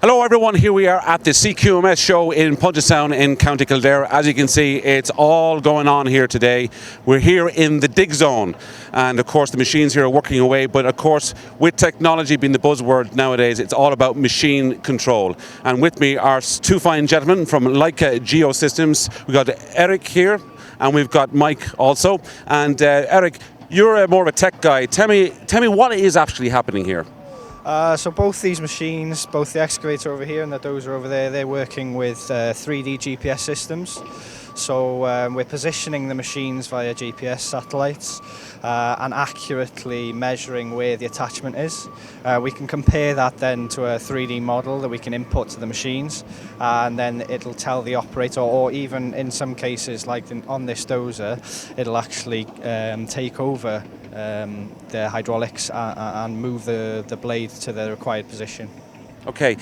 Hello everyone, here we are at the CQMS show in Punchestown in County Kildare. As you can see, it's all going on here today. We're here in the dig zone, and of course the machines here are working away, but of course with technology being the buzzword nowadays, it's all about machine control. And with me are two fine gentlemen from Leica Geo-Systems. We've got Eric here, and we've got Mike also. And Eric, you're more of a tech guy. Tell me what is actually happening here. So both these machines, both the excavator over here and the dozer over there, they're working with 3D GPS systems. So we're positioning the machines via GPS satellites and accurately measuring where the attachment is. We can compare that then to a 3D model that we can input to the machines, and then it'll tell the operator, or even in some cases like on this dozer, it'll actually take over the hydraulics and move the blade to the required position. Okay.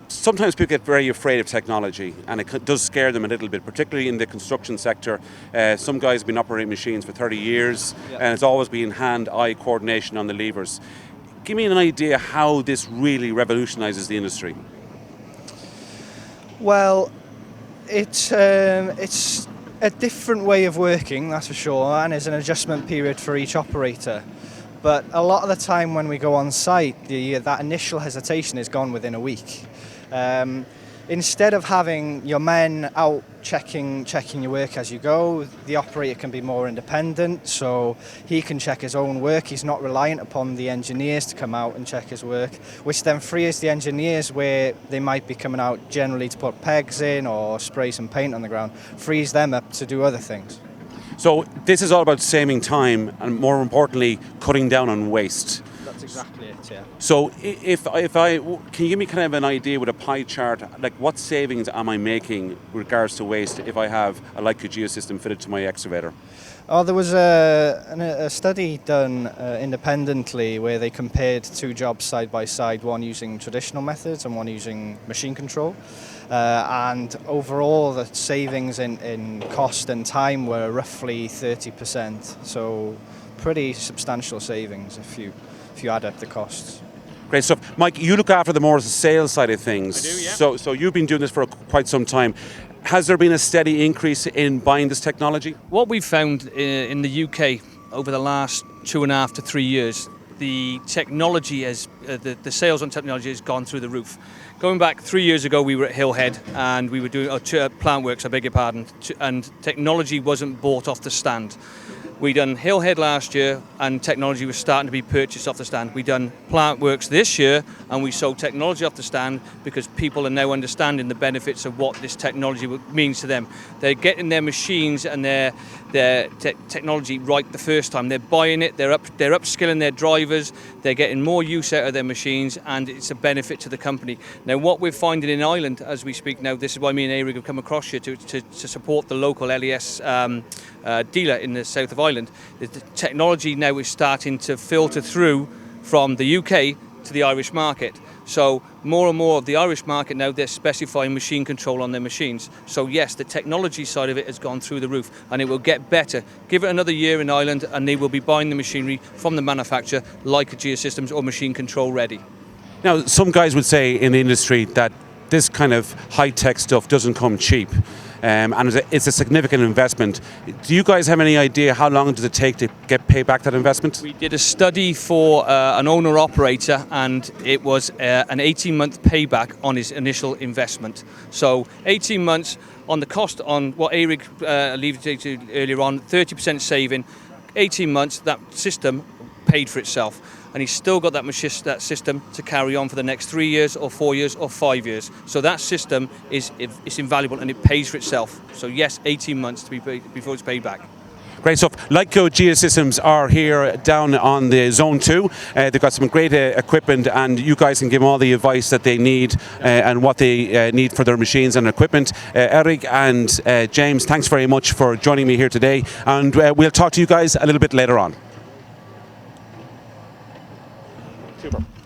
Sometimes people get very afraid of technology, and it does scare them a little bit, particularly in the construction sector. Some guys have been operating machines for 30 years, and it's always been hand-eye coordination on the levers. Give me an idea how this really revolutionises the industry. Well, it's a different way of working, that's for sure, and there's an adjustment period for each operator. But a lot of the time when we go on site, that initial hesitation is gone within a week. Instead of having your men out checking your work as you go, the operator can be more independent, so he can check his own work. He's not reliant upon the engineers to come out and check his work, which then frees the engineers, where they might be coming out generally to put pegs in or spray some paint on the ground, frees them up to do other things. So this is all about saving time and, more importantly, cutting down on waste. That's exactly it, yeah. So if I can you give me kind of an idea with a pie chart, like what savings am I making with regards to waste if I have a Leica Geosystem fitted to my excavator? Oh, there was a study done independently where they compared two jobs side by side, one using traditional methods and one using machine control. And overall the savings in cost and time were roughly 30%. So pretty substantial savings if you add up the costs. Great stuff. Mike, you look after the more sales side of things. I do, yeah. So you've been doing this for quite some time. Has there been a steady increase in buying this technology? What we've found in the UK over the last 2.5 to 3 years, the technology the sales on technology has gone through the roof. Going back 3 years ago, we were at Hillhead and we were doing plant works, I beg your pardon, and technology wasn't bought off the stand. We done Hillhead last year, and technology was starting to be purchased off the stand. We done plant works this year, and we sold technology off the stand because people are now understanding the benefits of what this technology means to them. They're getting their machines and their technology right the first time. They're buying it. They're upskilling their drivers. They're getting more use out of their machines, and it's a benefit to the company. Now, what we're finding in Ireland as we speak now, this is why me and Eriic have come across here to support the local LES dealer in the south of Ireland. The technology now is starting to filter through from the UK to the Irish market. So more and more of the Irish market now, they're specifying machine control on their machines. So yes, the technology side of it has gone through the roof, and it will get better. Give it another year in Ireland and they will be buying the machinery from the manufacturer like a Geosystems or machine control ready. Now, some guys would say in the industry that this kind of high-tech stuff doesn't come cheap. And it's a significant investment. Do you guys have any idea how long does it take to get paid back that investment? We did a study for an owner-operator, and it was an 18-month payback on his initial investment. So 18 months on the cost on what Eric alluded to earlier on, 30% saving, 18 months, that system paid for itself. And he's still got that system to carry on for the next 3 years or 4 years or 5 years. So that system is invaluable and it pays for itself. So yes, 18 months to be paid before it's paid back. Great stuff. Leica Geosystems are here down on the Zone 2. They've got some great equipment, and you guys can give them all the advice that they need and what they need for their machines and equipment. Eric and James, thanks very much for joining me here today, and we'll talk to you guys a little bit later on. Super.